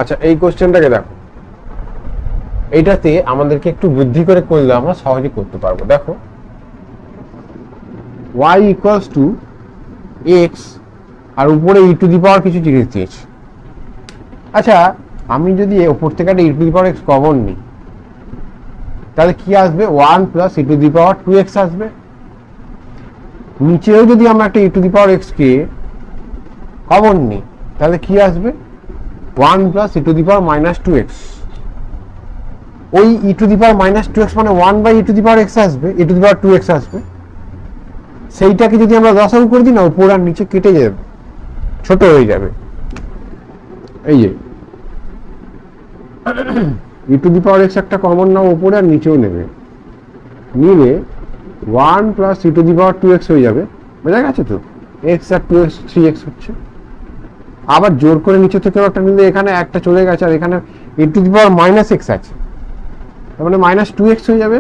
আচ্ছা, এই কোশ্চেনটাকে দেখো, এইটাতে আমাদেরকে একটু বুদ্ধি করে করলে আমরা সহজে করতে পারবো। দেখো, y ইকুয়ালস টু এক্স আর উপরে ই টু দি পাওয়ার কিছু জিনিস দিয়েছে। আচ্ছা, আমি যদি ওপর থেকে একটা e to the power x common নিই, তাহলে কি আসবে? 1 plus e to the power 2x আসবে। নিচেও যদি আমরা একটা e to the power x কে কমন নিই, তাহলে কি আসবে? 1 plus e to the power minus 2x। ওই ই to the power minus 2x মানে 1 by e to the power x আসবে, e to the power 2x আসবে। সেইটাকে যদি আমরা দশম করে দিই না, উপর আর নিচে কেটে যাবে, ছোট হয়ে যাবে। এই যে ই টু দি পাওয়ার এক্স একটা কমন নাও উপরে আর নিচেও নেবে, নিলে 1 plus e to the power 2x হয়ে যাবে। বোঝা গেছে তো? এক্স আর 2x 3x হচ্ছে। আবার জোর করে নিচে থেকে একটা নিলে এখানে একটা চলে গেছে, আর এখানে e to the power minus x আছে, তার মানে মাইনাস 2x হয়ে যাবে।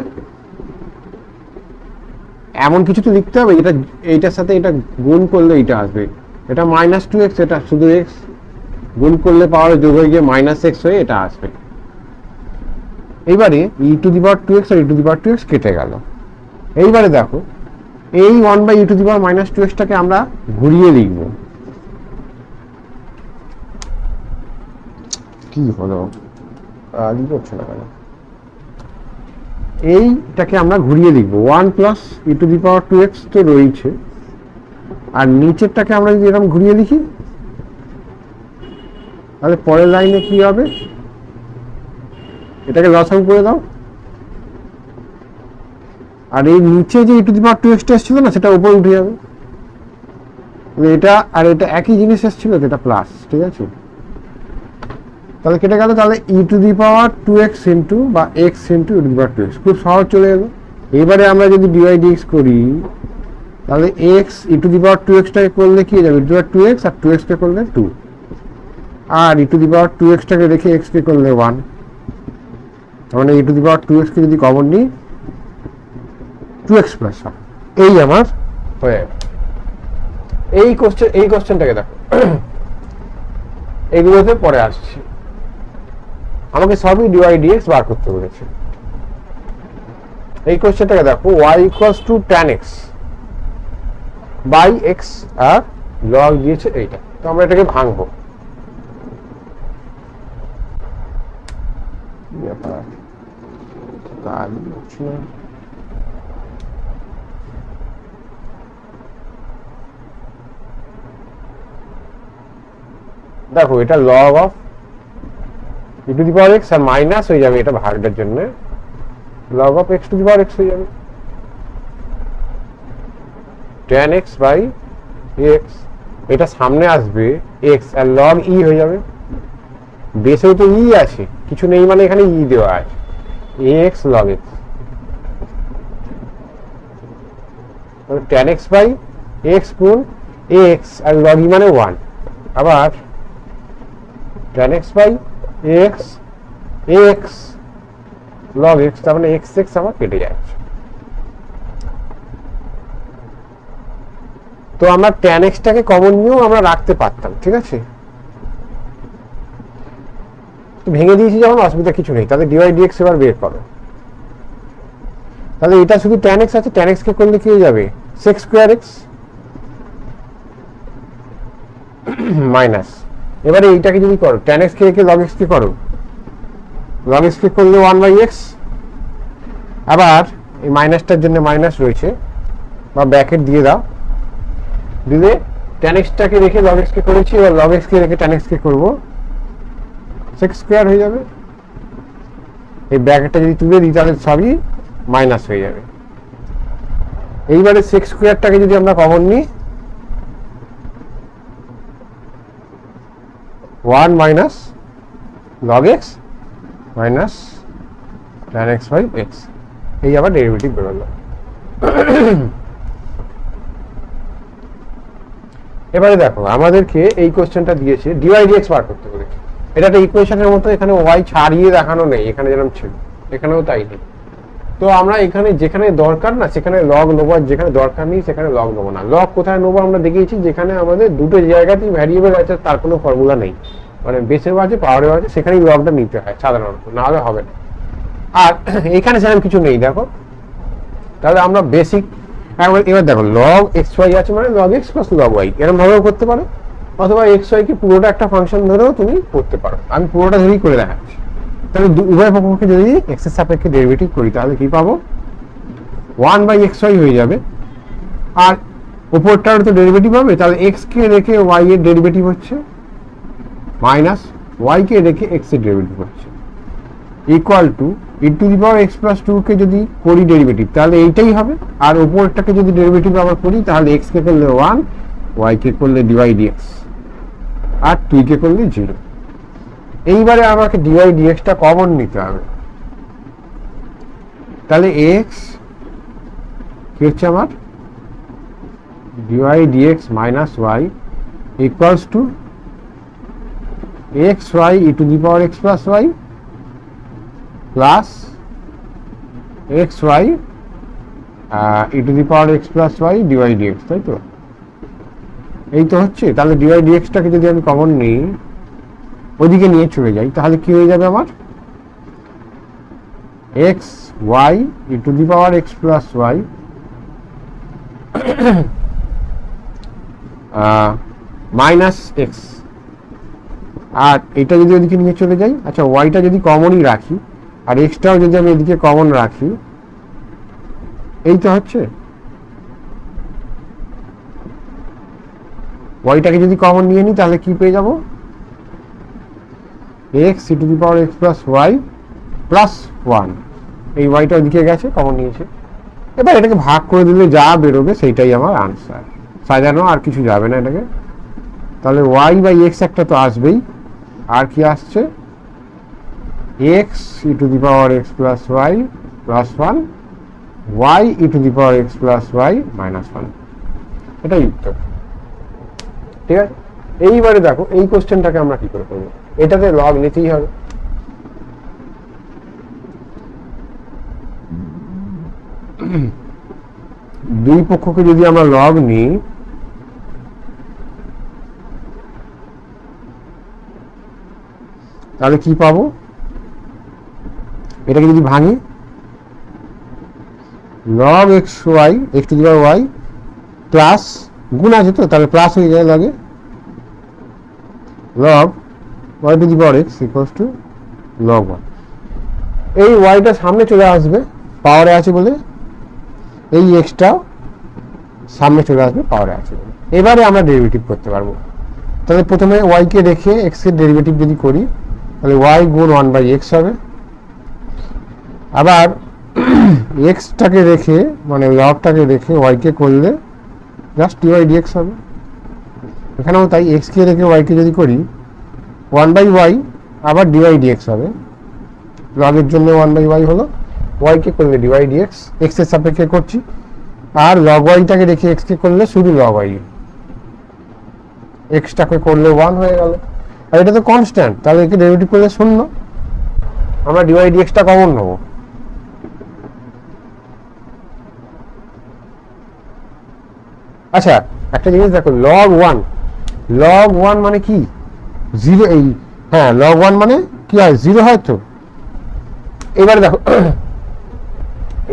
এমন কিছু তো লিখতে হবে যেটা এইটার সাথে এটা গুণ করলে এইটা আসবে। এটা মাইনাস 2x, এটা শুধু x গুণ করলে পাওয়ার যোগ হয়ে গিয়ে মাইনাস এক্স হয়ে এটা আসবে। এইবারে ই to the power 2x R E to the power 2x কেটে গেল। এইবারে দেখো, এই 1 by e to the power minus 2x টাকে আমরা ঘুরিয়ে লিখব। কি হলো, লিখছে না কেন? এইটাকে আমরা ঘুরিয়ে লিখবো 1 plus e to the power 2x তো রয়েছে, আর নিচেরটাকে আমরা যদি এরকম ঘুরিয়ে লিখি, তাহলে পরের লাইনে কি হবে? এটাকে লসাগু করে দাও, আর এই নিচে যে ই টু দি পাওয়ার 2x টা এসেছিল না, সেটা উপরে উঠে যাবে। এটা আর এটা একই জিনিস এসেছিল, এটা প্লাস, ঠিক আছে? তাহলে কেটে গেল। তাহলে e to the power 2x into বা x into e to the power 2x, খুব সহজ চলে গেল। এবারে আমরা যদি ডিওয়াই ডিএক্স করি, তাহলে x E to the power 2x টাকে করলে কি হয়ে যাবে? ই to the power 2x, R 2x কে করলে 2, আর ই টু দি পাওয়ার 2x টাকে রেখে x কে করলে 1। তার মানে ই টু দি পাওয়ার 2x কে যদি কমন নিই, 2x প্লাস 1, এই আমার হয়ে যাবে। এই কোশ্চেনটাকে দেখো, এইগুলোতে পরে আসছি। আমাকে সবই ডিওয়াই ডিএক্স বার করতে বলেছে। এই কোশ্চেনটাকে দেখো, y equals to tan x by x আর লগ দিয়েছে এইটা। তো আমরা এটাকে ভাঙবো। দেখো, এটা log of e to the power x আর মাইনাস হয়ে যাবে এটা ভাগটার জন্য, log of x to the power x হয়ে যাবে, tan x বাই এক্স। এটা সামনে আসবে এক্স আর লগ ই হয়ে যাবে। বেসেও তো ই আছে, কিছু নেই মানে এখানে ই দেওয়া আছে, x log x. tan x বাই এক্স গুণ এক্স আর লগ ই মানে 1, আবার tan x বাই এক্স এক্স লগ এক্স, তার মানে এক্স এক্স আমার কেটে যাচ্ছে। তো আমরা tan x টাকে কমন নিয়েও আমরা রাখতে পারতাম, ঠিক আছে? ভেঙে দিয়েছি যখন, অসুবিধা কিছু নেই। তাহলে ডিওয়াই ডিএক্স এবার বের করো। তাহলে এটা শুধু tan x আছে, tan x কে করলে কি হয়ে যাবে? sec স্কয়ার x মাইনাস, এবারে এইটাকে যদি করো, tan x কে log x কে করো, log x কে করলে 1 বাই x, আবার এই মাইনাসটার জন্য মাইনাস রয়েছে বা ব্র্যাকেট দিয়ে দাও, দিলে tan x টাকে রেখে log x কে করেছি, এবার log x কে রেখে tan x কে করব, sec স্কয়ার হয়ে যাবে। এই ব্র্যাকেটটা যদি তুলে দিই তাহলে সবই মাইনাস হয়ে যাবে। এইবারে sec স্কয়ারটাকে যদি আমরা কমন নিই, 1 minus log x minus tan x by x, এই আবার ডেরিভেটিভ বেরোলো। এবারে দেখো, আমাদেরকে এই কোশ্চেনটা দিয়েছে ডিওয়াই ডিএক্স বার করতে বলেছে। এটা একটা ইকুয়েশনের মতো, এখানে y ছাড়িয়ে দেখানো নেই, এখানে যেরকম ছিল এখানেও তাই নেই। তো আমরা এখানে যেখানে দরকার না সেখানে লগ নেবো, আর যেখানে দরকার নেই সেখানে লগ নেবো না। লগ কোথায় নেবো আমরা দেখিয়েছি, যেখানে আমাদের দুটো জায়গাতেই ভ্যারিয়েবল আছে, তার কোনো ফর্মুলা নেই। মানে বেসেও আছে পাওয়ারেও আছে, সেখানেই লগটা নিতে হয় সাধারণত, না হলে হবে না। আর এখানে সেরকম কিছু নেই দেখো, তাহলে আমরা বেসিক এবার দেখো লগ এক্স ওয়াই আছে মানে log x plus log y এরকম ভাবেও করতে পারো, অথবা এক্স ওয়াই কে পুরোটা একটা ফাংশন ধরেও তুমি করতে পারো। আমি পুরোটা ধরেই করে দেখাচ্ছি। তাহলে উভয় পক্ষকে যদি এক্স এর সাপেক্ষে ডেরিভেটিভ করি তাহলে কি পাবো, 1/xy হয়ে যাবে। আর উপরটার তো ডেরিভেটিভ হবে, তাহলে এক্স কে রেখে ওয়াই এর ডেরিভেটিভ হচ্ছে মাইনাস ওয়াই কে রেখে এক্স এর ডেরিভেটিভ হচ্ছে ইকুয়াল টু e⁻x+2 কে যদি করি ডেরিভেটিভ তাহলে এইটাই হবে। আর উপরটাকে যদি ডেরিভেটিভ আবার করি তাহলে এক্স কে করলে 1, ওয়াই কে করলে dy/dx, আর 2 কে করলে 0। এইবারে আমাকে dy/dx টা কমন নিতে হবে। তাহলে x কি হচ্ছে আমার dy/dx minus y equals to xy e⁻x+y plus xy e⁻x+y dy/dx, তাই তো? এই তো হচ্ছে। তাহলে dy/dx টাকে যদি আমি কমন নিই, ওদিকে নিয়ে চলে যাই, তাহলে কি হয়ে যাবে আমার xy e⁻x+y মাইনাস এক্স। আর এটা যদি ওদিকে নিয়ে চলে যাই, আচ্ছা ওয়াইটা যদি কমনই রাখি আর এক্সটাও যদি আমি এদিকে কমন রাখি, এই তো হচ্ছে। ওয়াইটাকে যদি কমন নিয়ে নিই তাহলে কি পেয়ে যাব, x e⁻x+y প্লাস 1। এই ওয়াইটা ওদিকে গেছে, কমন নিয়েছে। এবার এটাকে ভাগ করে দিলে যা বেরোবে সেইটাই আমার আনসার, সাজানো আর কিছু যাবে না এটাকে। তাহলে y/x একটা তো আসবেই, আর কি আসছে x e⁻x+y plus 1, y e⁻x+y minus 1, এটাই উত্তর। ঠিক আছে, এইবারে দেখো এই কোশ্চেনটাকে আমরা কি করে করবো, এটাতে লগ নিতেই হবে। দুই পক্ষকে যদি আমরা লগ নিই তাহলে কি পাবো, এটাকে যদি ভাঙি log xy x⁻y প্লাস গুণ আছে তো, তাহলে প্লাস হয়ে যায় লগে log y⁻x equals to log 1। এই ওয়াইটা সামনে চলে আসবে পাওয়ারে আছে বলে, এই এক্সটা সামনে চলে আসবে পাওয়ারে আছে বলে। এবারে আমরা ডেরিভেটিভ করতে পারবো। তাহলে প্রথমে ওয়াই কে রেখে এক্স এর ডেরিভেটিভ যদি করি তাহলে ওয়াই গুণ 1/x হবে। আবার এক্সটাকে রেখে মানে লগটাকে রেখে ওয়াই কে করলে জাস্ট dy/dx হবে। এখানেও তাই, এক্স কে রেখে ওয়াই কে যদি করি 1/y আবার dy/dx হবে। লগের জন্য 1/y হলো, ওয়াই কে করলে dy/dx, এক্স এর সাপেক্ষে করছি। আর লগ ওয়াইটাকে রেখে এক্স কে করলে শুধু লগ ওয়াই, এক্সটাকে করলে 1 হয়ে গেল। আর এটা তো কনস্ট্যান্ট, তাহলে একে ডেরিভেটিভ করলে 0, আমরা dy/dx টা কমন নেব। আচ্ছা একটা জিনিস দেখো, log 1 মানে কি 0, এই হ্যাঁ log 1 মানে কি হয় 0 হয় তো। এবারে দেখো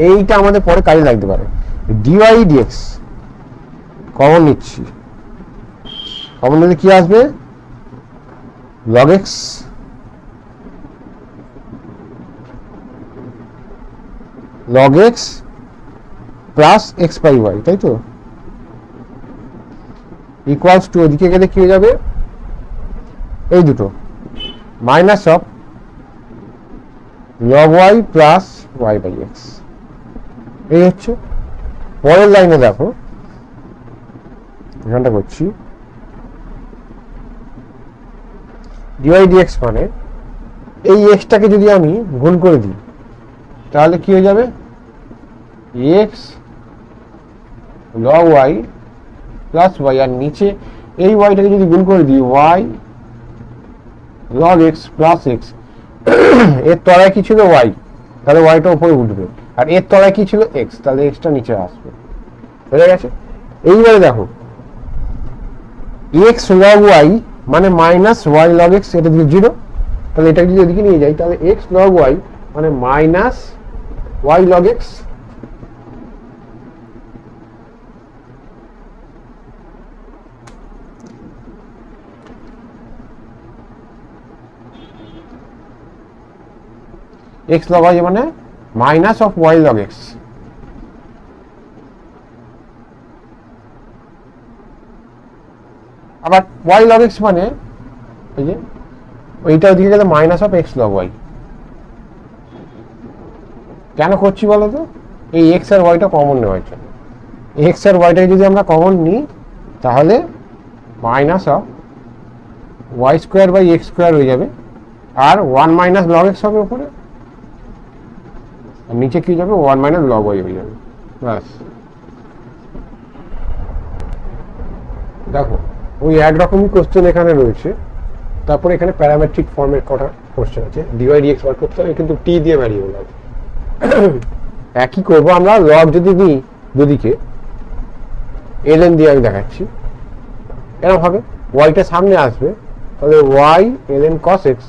এইটা আমাদের পরে কাজে লাগতে পারে। dy/dx কমন নিচ্ছি, কমন নিলে কি আসবে log x প্লাস x/y, তাই তো, ইকুয়ালস টু ওদিকে গেলে কি হয়ে যাবে এই দুটো minus of log y plus y/x। এই হচ্ছে। পরের লাইনে দেখো, এখানটা করছি dy/dx মানে এই এক্সটাকে যদি আমি গুণ করে দিই তাহলে কি হয়ে যাবে x log y plus y, আর নিচে এই ওয়াইটাকে যদি গুণ করে দিই y log x plus x। এর তলায় কি ছিল y, তাহলে ওয়াইটা উপরে উঠবে, আর এর তলায় কি ছিল x, তাহলে এক্সটা নিচে আসবে। বুঝে গেছে? এইবারে দেখো x log y মানে মাইনাস ওয়াই লগ এক্স, এটা দিকে 0, তাহলে এটা যদি এদিকে নিয়ে যাই তাহলে এক্স লগ ওয়াই মানে minus y log x. X log y মানে minus of y log x. আবার ওয়াই লগ এক্স মানে এই যে ওইটা ওদিকে গেলে minus of x log y. কেন করছি বলো তো? এই এক্স আর ওয়াইটা কমন নেওয়ার জন্য। এক্স আর ওয়াইটাকে যদি আমরা কমন নিই তাহলে minus of y square by x square হয়ে যাবে, আর 1 মাইনাস লগ এক্স হবে উপরে, আর নিচে কি যাবে 1 মাইনাস লগ ওয়াই হয়ে যাবে। ব্যাস, দেখো ওই একরকমই কোশ্চেন এখানে রয়েছে। তারপরে এখানে প্যারামেট্রিক ফর্মের কটা কোশ্চেন আছে, ডিওয়াই ডিএক্স বার করতে হবে কিন্তু টি দিয়ে ভ্যারিয়েবল আছে। একই করবো আমরা, লগ যদি নিই দুদিকে, এলএন দিয়ে আমি দেখাচ্ছি, এরকম হবে ওয়াইটা সামনে আসবে, তাহলে ওয়াই এলএন কস এক্স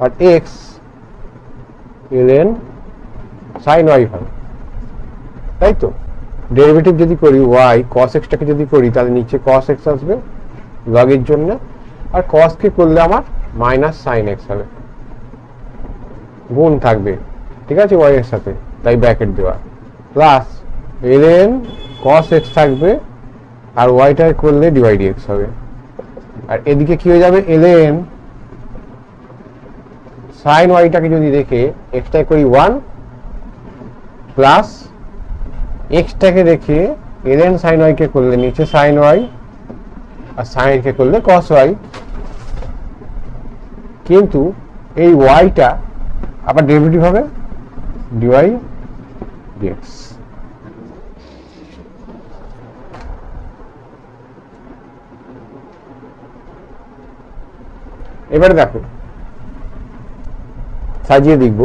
আর এক্স এলএন সাইন ওয়াই হবে, তাই তো? ডেরিভেটিভ যদি করি ওয়াই কস এক্সটাকে যদি করি তাহলে নিচে কস এক্স আসবে লগের জন্য, আর কসকে করলে আমার মাইনাস সাইন এক্স হবে, গুণ থাকবে, ঠিক আছে, ওয়াই এর সাথে, তাই ব্র্যাকেট দেওয়া, প্লাস এলএন কস এক্স থাকবে আর ওয়াইটা করলে ডিওয়াই ডিএক্স হবে। আর এদিকে কি হয়ে যাবে, এলএন সাইন ওয়াইটাকে যদি দেখে এক্সটাকে করি 1 প্লাস এক্সটাকে দেখে এলএন সাইন ওয়াই কে করলে নিচে সাইন ওয়াই আর সাইন কে করলে কস ওয়াই, কিন্তু এই ওয়াইটা আবার ডেরিভেটিভ হবে ডিওয়াই ডিএক্স। এবারে দেখো সাজিয়ে দেখব।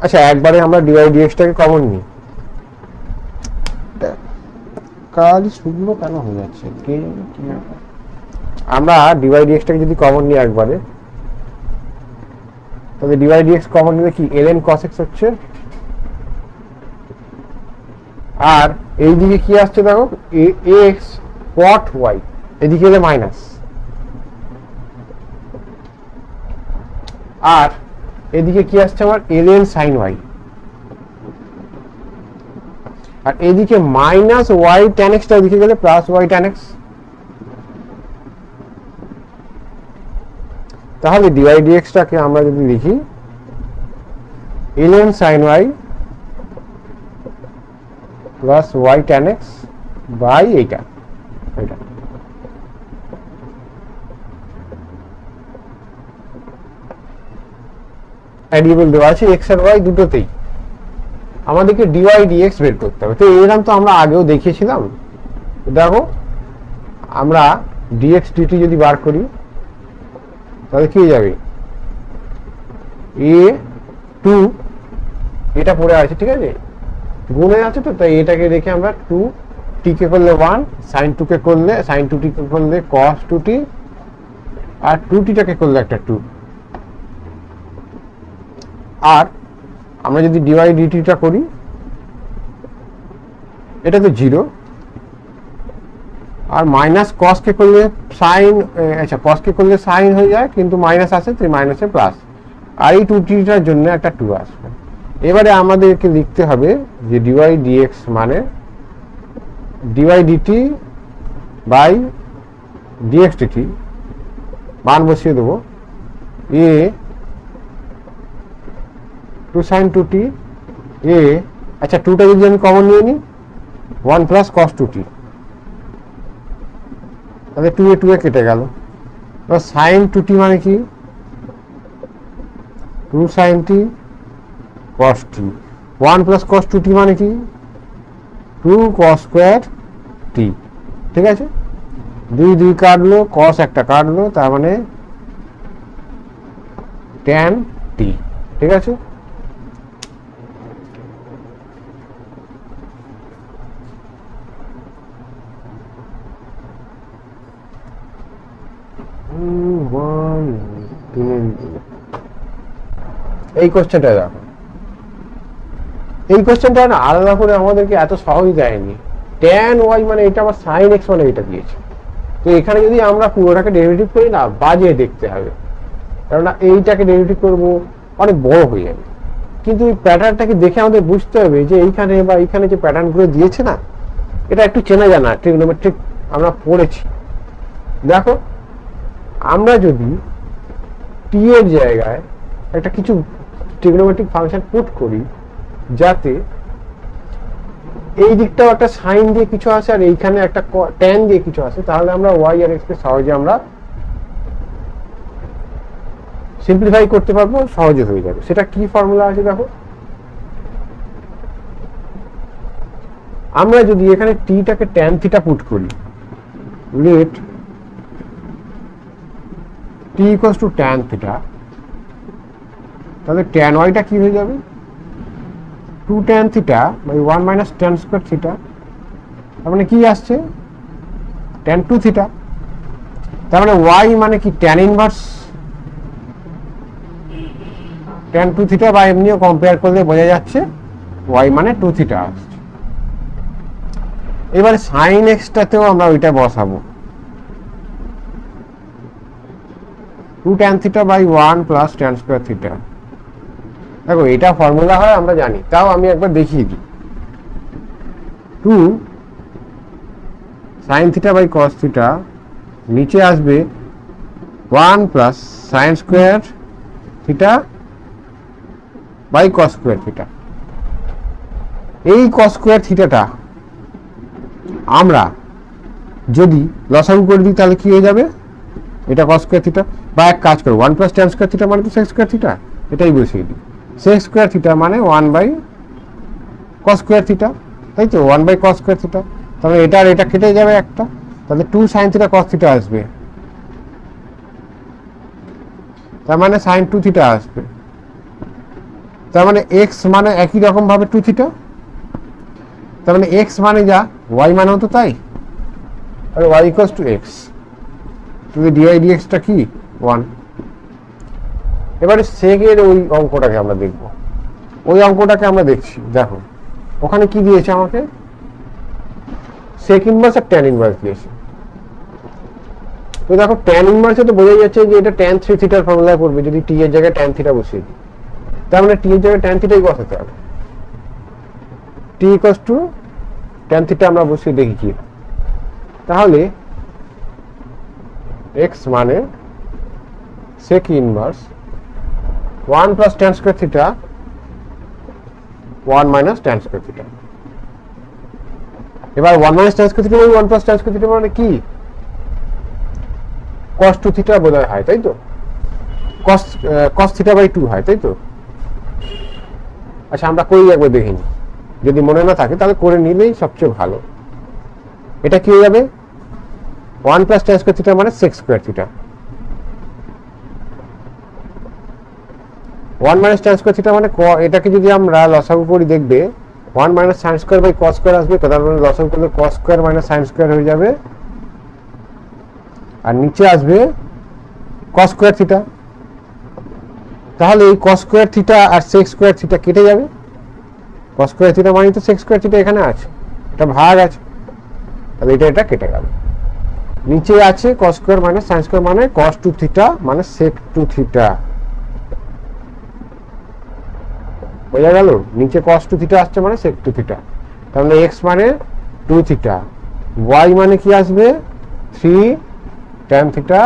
আচ্ছা, একবারে আমরা ডিওয়াই ডিএক্সটাকে কমন নিই, কাজ শুকনো কেন হয়ে যাচ্ছে, আমরা ডিওয়াই ডিএক্সটাকে যদি কমন নিই একবারে, তাহলে ডিওয়াই ডিএক্স কমন নিলে কি এলএন কস এক্স হচ্ছে, আর এইদিকে কি আসছে দেখো এক্স কট ওয়াই, এদিকে এলে মাইনাস, আর এদিকে কি আসছে আমার এলএন সাইন ওয়াই, আর এদিকে মাইনাস ওয়াই ট্যান এক্সটা এদিকে গেলে প্লাস ওয়াই ট্যান এক্স। তাহলে ডিওয়াই ডিএক্সটাকে আমরা যদি লিখি l n sine y plus y tan x by এইটা, এটা ভ্যারিয়েবল দেওয়া আছে এক্স আর ওয়াই দুটোতেই, আমাদেরকে ডিওয়াই ডিএক্স বের করতে হবে। তো এরকম তো আমরা আগেও দেখিয়েছিলাম। দেখো আমরা ডিএক্স ডিটি যদি বার করি তাহলে কি হয়ে যাবে, এ টু, এটা পড়ে আছে, ঠিক আছে, গুণে আছে তো, তাই এটাকে রেখে আমরা 2 টি কে করলে 1, সাইন 2 কে করলে সাইন 2 টি কে করলে কস 2 টি, আর 2 টিটাকে করলে একটা 2, আর আমরা যদি ডিওয়াই ডিটিটা করি এটা তো 0, আর মাইনাস কস কে করলে সাইন, আচ্ছা কস কে করলে সাইন হয়ে যায় কিন্তু মাইনাস আসে, তো মাইনাসে প্লাস, আর এই 2 টিটার জন্য একটা 2 আসবে। এবারে আমাদেরকে লিখতে হবে যে ডিওয়াই ডিএক্স মানে d y d t by d x d t, মান বসিয়ে দেবো এ 2 সাইন 2 টি এ, আচ্ছা 2টা যদি আমি কমন নিয়ে নিই 1 প্লাস কস 2 টি, তাহলে 2 এ 2 এ কেটে গেল। এবার সাইন 2 টি মানে কি 2 সাইন টি কস টি, 1 প্লাস কস 2 টি মানে কি 2 কস স্কোয়ার টি, ঠিক আছে, 2 2 কাটলো, কস একটা কাটলো, তার মানে ট্যান টি, ঠিক আছে। এই কোশ্চেনটা দেখো, এই কোশ্চেনটা না আলাদা করে আমাদেরকে এত সহজ দেয়নি। tan y মানে এটা, আবার sin x মানে এটা দিয়েছে। তো এখানে যদি আমরা পুরোটাকে ডেরিভেটিভ করি না, বাজে দেখতে হবে, কেননা এইটাকে ডেরিভেটিভ করবো অনেক বড় হয়ে যাবে। কিন্তু এই প্যাটার্নটাকে দেখে আমাদের বুঝতে হবে যে এইখানে বা এইখানে যে প্যাটার্নগুলো দিয়েছে না, এটা একটু চেনা জানা, ট্রিগনোমেট্রিক আমরা পড়েছি। দেখো, আমরা যদি টি এর জায়গায় একটা কিছু ট্রিগনোমেট্রিক ফাংশন পুট করি, যাতে এই দিকটাও একটা সাইন দিয়ে কিছু আসে আর এইখানে একটা ট্যান দিয়ে কিছু আসে, তাহলে আমরা ওয়াই আর এক্স কে সহজে আমরা সিম্পলিফাই করতে পারবো, সহজে হয়ে যাবে। সেটা কি ফর্মুলা আছে দেখো, আমরা যদি এখানে টিটাকে ট্যান থিটা পুট করি, let t equals to tan theta, তাহলে ট্যান ওয়াইটা কি হয়ে যাবে, 2 tan theta by 1 minus tan square theta. তার মানে কি আসছে, ট্যান 2 থিটা। তার মানে y মানে কি, ট্যান ইনভার্স ট্যান 2 থিটা, বা এমনিও কম্পেয়ার করলে বোঝা যাচ্ছে y মানে 2 থিটা আসছে। এবারে সাইন এক্সটাতেও আমরা ওইটা বসাবো, 2 tan theta by 1 plus tan square theta. দেখো, এটা ফর্মুলা হয় আমরা জানি, তাও আমি একবার দেখিয়ে দিই। 2 sine theta by cos theta, নিচে আসবে 1 plus sine square theta by cos square theta. এই কস স্কোয়ার থিটাটা আমরা যদি লসাগু করে দিই, তাহলে কি হয়ে যাবে, এটা কস স্কোয়ার থিটা। বা এক কাজ করো, 1 প্লাস ট্যান স্কোয়ার থিটা মানে তো সেক স্কোয়ার থিটা, এটাই বসিয়ে দিই। সেক স্কোয়ার থিটা মানে 1 বাই কস স্কোয়ার থিটা, তাই তো, 1 বাই কস স্কোয়ার থিটা। তাহলে এটা আর এটা কেটে যাবে একটা, তাহলে 2 সাইন থিটা কস থিটা আসবে, তার মানে সাইন 2 থিটা আসবে। তার মানে এক্স মানে একই রকম ভাবে 2 থিটা, তার মানে এক্স মানে যা, ওয়াই মানেও তো তাই, আর y equals to x, dy ডিএক্সটা কি 1। এবারে সেকের ওই অঙ্কটাকে আমরা দেখব, ওই অঙ্কটাকে আমরা দেখছি। দেখো, ওখানে কি দিয়েছে আমাকে, সেক ইনভার্স আর ট্যান ইনভার্স দিয়েছে। তো দেখো, ট্যান ইনভার্সে তো বোঝা যাচ্ছে যে এটা ট্যান 3 থিটার ফর্মুলায় পড়বে, যদি টি এর জায়গায় ট্যান থিটা বসিয়ে দিই। তার মানে টি এর জায়গায় ট্যান থিটাই বসাতে হবে, t equals to tan theta আমরা বসিয়ে দেখি কি। তাহলে এক্স মানে sec inverse 1 plus tan square theta 1 minus tan square theta. এবার 1 মাইনাস ট্যান স্কোয়ার থিটা মানে 1 প্লাস ট্যান স্কোয়ার থিটা মানে কি, cos 2 থিটা বোধহয় হয়, তাই তো, cos থিটা বাই 2 হয়, তাই তো। আচ্ছা, আমরা করি একবার দেখিনি, যদি মনে না থাকে তাহলে করে নিলেই সবচেয়ে ভালো। এটা কি হয়ে যাবে, 1 প্লাস ট্যান স্কোয়ার থিটা মানে sec square theta, 1 minus tan square theta মানে, এটাকে যদি আমরা লসাগু করি দেখবে 1 minus sine square by cos square আসবে, তার মানে লসাগু করলে cos square minus sine square হয়ে যাবে, আর নিচে আসবে কস স্কোয়ার থিটা। তাহলে এই কস স্কোয়ার থিটা আর সেক স্কোয়ার থিটা কেটে যাবে, কস স্কোয়ার থিটা মানে তো সেক স্কোয়ার থিটা এখানে আছে, এটা ভাগ আছে, তাহলে এটা কেটে গেল। নিচে আছে কস স্কোয়ার মাইনাস সাইন স্কোয়ার মানে কস 2 থিটা মানে সেক 2 থিটা, বোঝা গেল। নিচে cos 2 থিটা আসছে মানে sec 2 থিটা, তার মানে x মানে 2 থিটা, y মানে কি আসবে 3 tan থিটা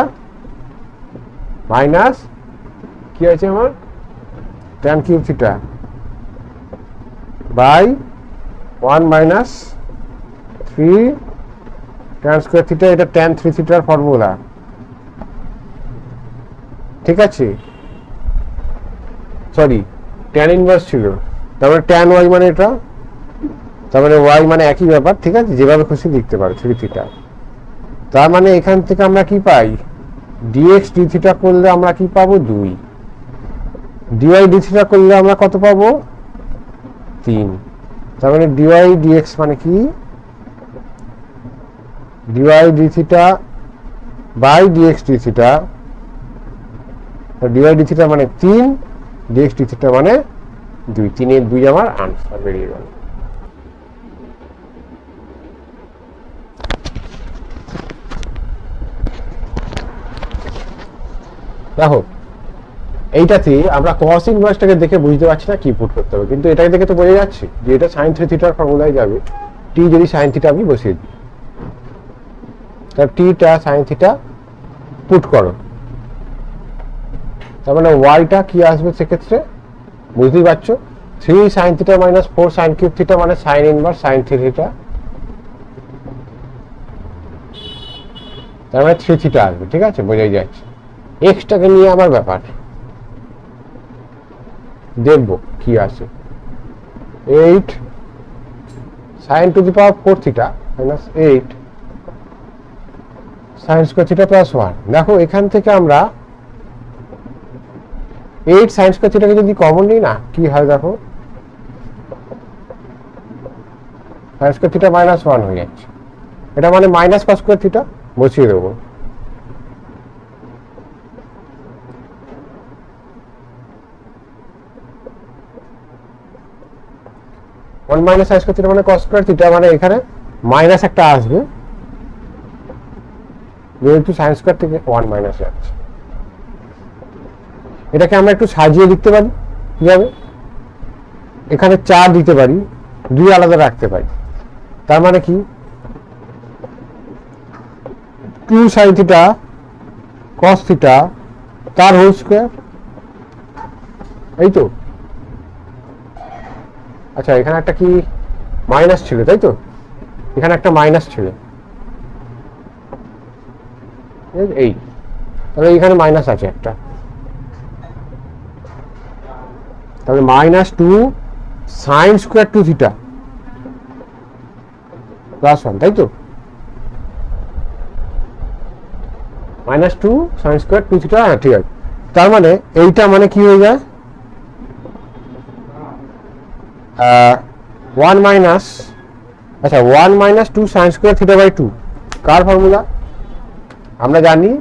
মাইনাস কি আছে আমার tan cube theta by 1 minus 3 tan square theta, এটা tan 3 থিটার ফর্মুলা, ঠিক আছে। সরি, tan ইনভার্স ছিল, তারপরে tan y মানে এটা, তারপরে y মানে একই ব্যাপার, ঠিক আছে, যেভাবে খুশি লিখতে পারো 3 থিটা। তার মানে এখান থেকে আমরা কি পাই, dx d থিটা করলে আমরা কি পাবো 2, dy d থিটা করলে আমরা কত পাবো 3। তার মানে dy dx মানে কি, dy d theta by d x d theta, d y d theta মানে 3, ডিএক্স ডি থিটা মানে 2, 3 এর 2 আমার আনসার বেরিয়ে গেল। দেখো এইটাতে আমরা cos ইনভার্সটাকে দেখে বুঝতে পারছি না কি পুট করতে হবে, কিন্তু এটাকে দেখে তো বোঝা যাচ্ছে যে এটা sin 3 থিটার ফর্মুলায় যাবে। t যদি sin থিটা আমি বসিয়ে দিই, তাহলে t টা sin থিটা পুট করো, তার মানে y টা কি আসবে সেক্ষেত্রে বুঝতেই পারছো, 3 sin theta minus 4 sin cube theta মানে sin ইনভার্স sin 3 থিটা, তার মানে 3 থিটা আসবে। ঠিক আছে, বোঝাই যাচ্ছে। x টাকে নিয়ে আমার ব্যাপার, দেখবো কি আসে। 8 sin two the power 4 theta minus 8 sin square theta plus 1। দেখো এখান থেকে আমরা 8 sin স্কয়ার থিটাকে যদি কমন নিই না, কি হয় দেখো, sin স্কয়ার থিটা মাইনাস 1 হয়ে যাচ্ছে, এটা মানে মাইনাস cos স্কয়ার থিটা বসিয়ে দেবো। One minus sin square theta মানে cos স্কয়ার থিটা, মানে এখানে মাইনাস একটা আসবে যেহেতু sin স্কয়ার থেকে 1 মাইনাস যাচ্ছে। এটাকে আমরা একটু সাজিয়ে লিখতে পারি কিভাবে, এখানে 4 দিতে পারি, 2 আলাদা রাখতে পারি, তার মানে কি 2 sin থিটা cos থিটা তার হোল স্কয়ার, এই তো। আচ্ছা এখানে একটা কি মাইনাস ছিল তাই তো, এখানে একটা মাইনাস ছিল, এই তাহলে এখানে মাইনাস আছে একটা, তাহলে -2 sin স্কয়ার 2 থিটা প্লাস 1 তাই তো, -2 sin স্কয়ার 2 থিটা, হ্যাঁ ঠিক আছে। তার মানে এইটা মানে কি হয়ে যায় 1 মাইনাস, আচ্ছা 1 minus 2 sin square theta by 2 কার ফর্মুলা আমরা জানি,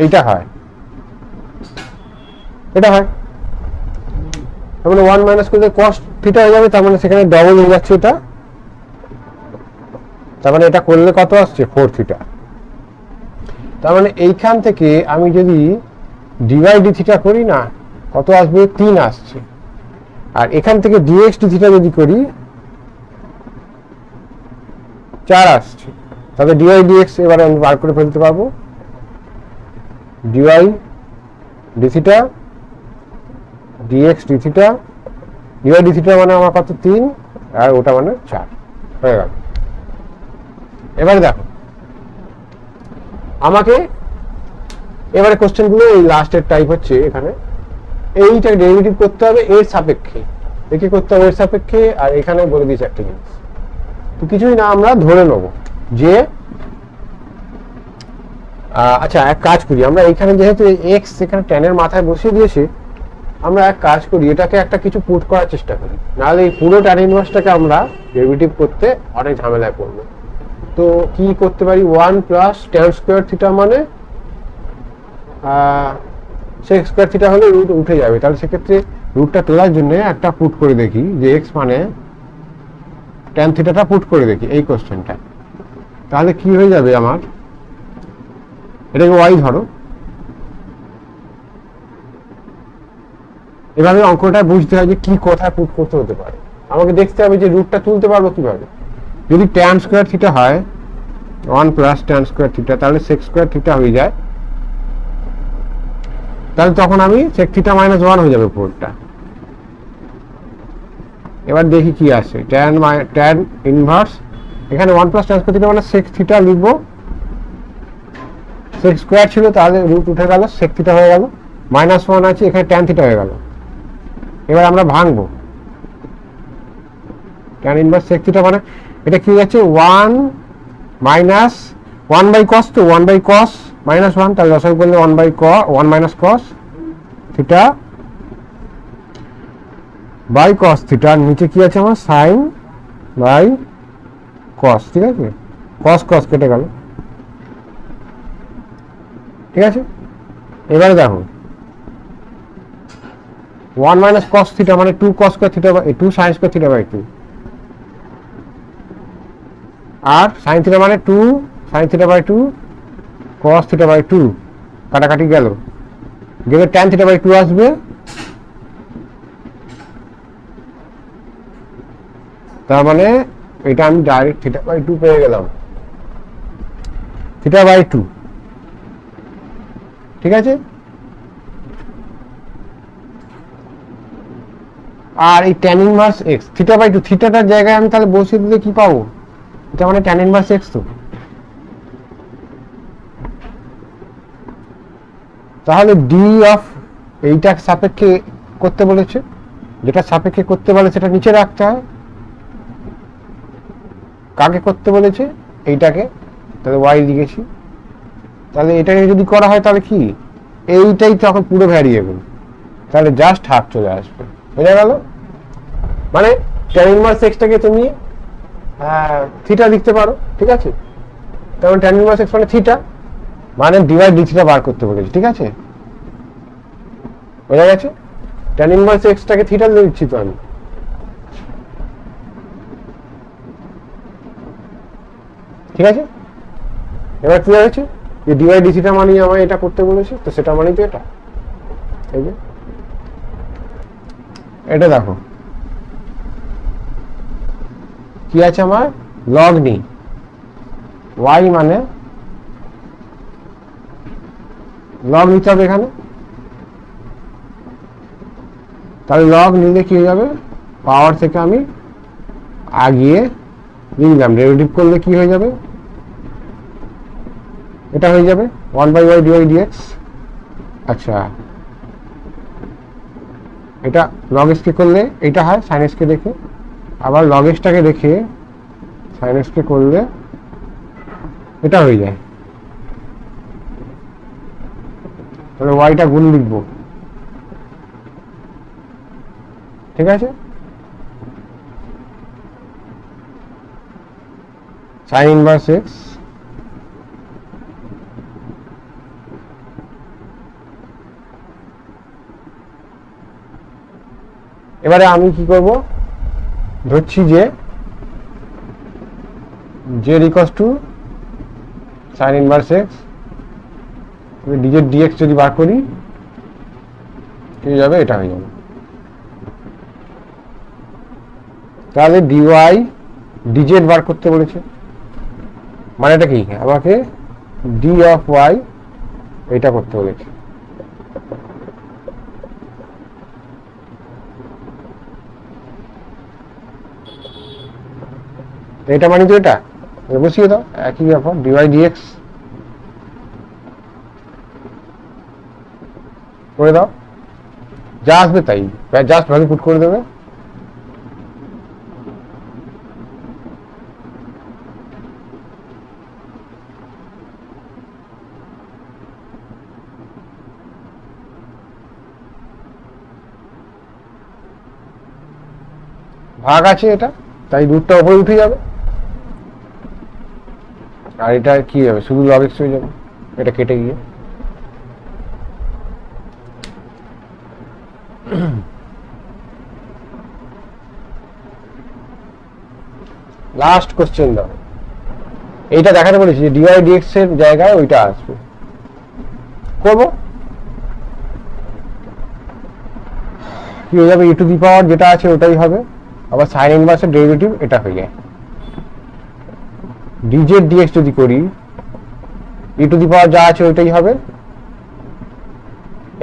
এইটা হয়, এটা হয়, তার মানে 1 মাইনাস করলে cos থিটা হয়ে যাবে, তার মানে সেখানে ডবল হয়ে যাচ্ছে এটা, তার মানে এটা করলে কত আসছে 4 থিটা। তার মানে এইখান থেকে আমি যদি ডিভাই ডি থিটা করি না, কত আসবে 3 আসছে, আর এখান থেকে ডিএক্স ডি থিটা যদি করি 4 আসছে, তাহলে ডিওয়াই ডিএক্স এবারে আমি বার করে ফেলতে পারবো, d y d theta d x d theta, d y d theta মানে আমার কত 3 আর ওটা মানে 4 হয়ে গেল। এবারে দেখো আমাকে এবারে কোশ্চেন গুলো এই লাস্টের টাইপ হচ্ছে, এখানে এইটা ডেরিভেটিভ করতে হবে এর সাপেক্ষে, একে করতে হবে এর সাপেক্ষে, আর এখানে বলে দিয়েছে একটা জিনিস, তো কিছুই না আমরা ধরে নেব যে আচ্ছা এক কাজ করি আমরা, এখানে যেহেতু এক্স এখানে ট্যানের মাথায় বসিয়ে দিয়েছে, আমরা এক কাজ করি এটাকে একটা কিছু পুট করার চেষ্টা করি, নাহলে এই পুরো ট্যান ইনভার্সটাকে আমরা ডেরিভেটিভ করতে অনেক ঝামেলায় পড়বো। তো কি করতে পারি, 1 প্লাস ট্যান স্কয়ার থিটা মানে sec স্কয়ার থিটা হলে রুট উঠে যাবে, তাহলে সেক্ষেত্রে রুটটা তোলার জন্য একটা পুট করে দেখি যে এক্স মানে ট্যান থিটাটা পুট করে দেখি এই কোশ্চেনটা, তাহলে কি হয়ে যাবে আমার, এটাকে ওয়াই ধরো, এভাবে অঙ্কটা বুঝতে হয় যে কি কোথায় পুট করতে হতে পারে, আমাকে দেখতে হবে যে রুটটা তুলতে পারবো কিভাবে। যদি ট্যান স্কয়ার থিটা হয় 1 প্লাস ট্যান স্কয়ার থিটা, তাহলে sec স্কয়ার থিটা হয়ে যায়, তাহলে তখন আমি sec থিটা মাইনাস 1 হয়ে যাবে পুরোটা। এবার দেখি কি আসে, ট্যান ইনভার্স, এখানে 1 প্লাস ট্যান স্কয়ার থিটা মানে sec থিটা লিখবো, sec স্কয়ার ছিল তাহলে রুট উঠে গেল, sec থিটা হয়ে গেল, -1 আছে এখানে ট্যান থিটা হয়ে গেল। এবার আমরা ভাঙবো, ট্যান ইনভার্স sec থিটা মানে এটা কি যাচ্ছে 1 মাইনাস 1 বাই cos, তো 1 বাই cos মাইনাস 1, তাহলে লসাগু করলে 1 by 1 minus cos theta by cos theta, নিচে কি আছে আমার sin বাই কস, ঠিক আছে, কস কস কেটে গেল, ঠিক আছে। এবারে দেখো 1 মাইনাস কস থিটা মানে 2 cos square theta by 2 sine square theta by 2, আর সাইন থিটা মানে 2 sine theta by 2 cos theta by 2, কাটাকাটি গেল, গেলে ট্যান থিটা বাই 2 আসবে, তার মানে এটা আমি ডাইরেক্ট থিটা বাই 2 পেয়ে গেলাম, থিটা বাই 2, ঠিক আছে। আর এই tan inverse x theta by 2, থিটাটার জায়গায় আমি তাহলে বসিয়ে দিলে কি পাবো, এটা মানে ট্যান ইনভার্স এক্স। তো তাহলে ডি অফ এইটা সাপেক্ষে করতে বলেছে, যেটা সাপেক্ষে করতে বলে সেটা নিচে রাখতে হয়, কাকে করতে বলেছে এইটাকে, তাহলে ওয়াই লিখেছি, তাহলে এটাকে যদি করা হয় তাহলে কি এইটাই তখন পুরো ভ্যারিয়েবল, তাহলে জাস্ট হাফ চলে আসবে, বোঝা গেল। মানে ট্যান ইনভার্স এক্সটাকে তুমি থিটা লিখতে পারো, ঠিক আছে, তখন ট্যান ইনভার্স এক্স মানে থিটা, মানে ডিভাইড ডি থিটা বার করতে বলেছি, ঠিক আছে, বোঝা গেছে। ট্যান ইনভার্স এক্সটাকে থিটা লিখছি তো আমি, ঠিক আছে। এবার কি হয়েছে যে ডিভাইড ডি থিটা মানে আমায় এটা করতে বলেছে, তো সেটা মানেই তো এটা, এই যে এটা দেখো কি আছে আমার, লগ নি ওয়াই মানে লগ নিতে হবে এখানে, তাহলে লগ নিলে কি হয়ে যাবে, পাওয়ার থেকে আমি আগিয়ে নিলাম, ডেরিভেটিভ করলে কি হয়ে যাবে, এটা হয়ে যাবে 1/y dy dx। আচ্ছা এটা log s কে করলে এটা হয় sin s কে দেখে, আবার log s টাকে দেখে sin s কে করলে এটা হয়ে যায়, তাহলে y টা গুণ লিখবো, ঠিক আছে, sin ইনভার্স x এবারে আমি কি করব, ধরছি যে z equals to sin inverse x, dz dx যদি বার করি কি হয়ে যাবে, এটা হয়ে যাবে, তাহলে dy dz বার করতে বলেছে, মানে এটা কি আমাকে d অফ y এটা করতে বলেছে, এটা মানে তো এটা বসিয়ে দাও, একই ব্যাপার ডিওয়াই ডিএক্স করে দাও, যা আসবে তাই জাস্ট ভ্যালু পুট করে দেবে, ভাগ আছে এটা, তাই রুটটা উপরে উঠে যাবে, আর এটা কি হবে শুধু লগ এক্স হয়ে যাবে, এটা কেটে গিয়ে লাস্ট কোশ্চেন দাও, এইটা দেখাতে বলেছি যে ডিওয়াই ডিএক্স এর জায়গায় ওইটা আসবে, করব কি হয়ে যাবে, ই টু দি পাওয়ার যেটা আছে ওটাই হবে, আবার সাইন ইনভার্সের ডেরিভেটিভ এটা হয়ে যায়, ডিজেড ডিএক্স যদি করি ই টু দি পাওয়ার যা আছে ওইটাই হবে,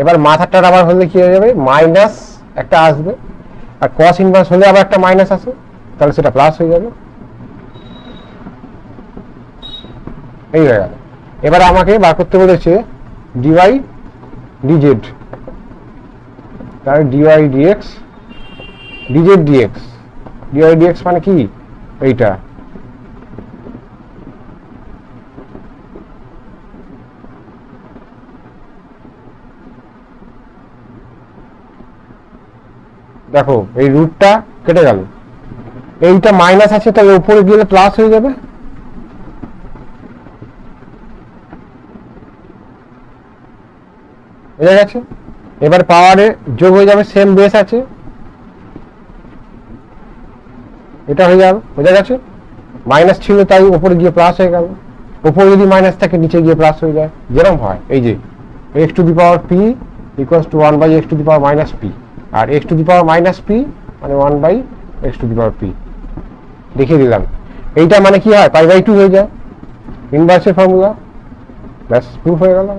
এবার মাথাটার আবার হলে কি হয়ে যাবে, মাইনাস একটা আসবে, আর কস ইনভার্স হলে আবার একটা মাইনাস আসে, তাহলে সেটা প্লাস হয়ে যাবে, এই হয়ে গেল। এবার আমাকে বার করতে বলেছে ডিওয়াই ডিজেড, তাহলে d y d x d z d x, d y d x মানে কি এইটা, দেখো এই রুটটা কেটে গেল, এইটা মাইনাস আছে, তাহলে উপরে গেলে প্লাস হয়ে যাবে। বুঝা গেছে? এবার পাওয়ারে যোগ হয়ে যাবে, সেম বেস আছে, এটা হয়ে যাবে। বোঝা গেছে? মাইনাস ছিল তাই উপরে গিয়ে প্লাস হয়ে গেল, উপরে যদি মাইনাস থাকে নিচে গিয়ে প্লাস হয়ে যায়, যেরকম হয়। এই যে x to the power p equals to 1 by x to the power minus p, আর x to the power minus p মানে 1 by x to the power p দেখিয়ে দিলাম। এইটা মানে কি হয়, পাই বাই 2 হয়ে যায়, ইনভার্সের ফর্মুলা, ব্যাস প্রুফ হয়ে গেল।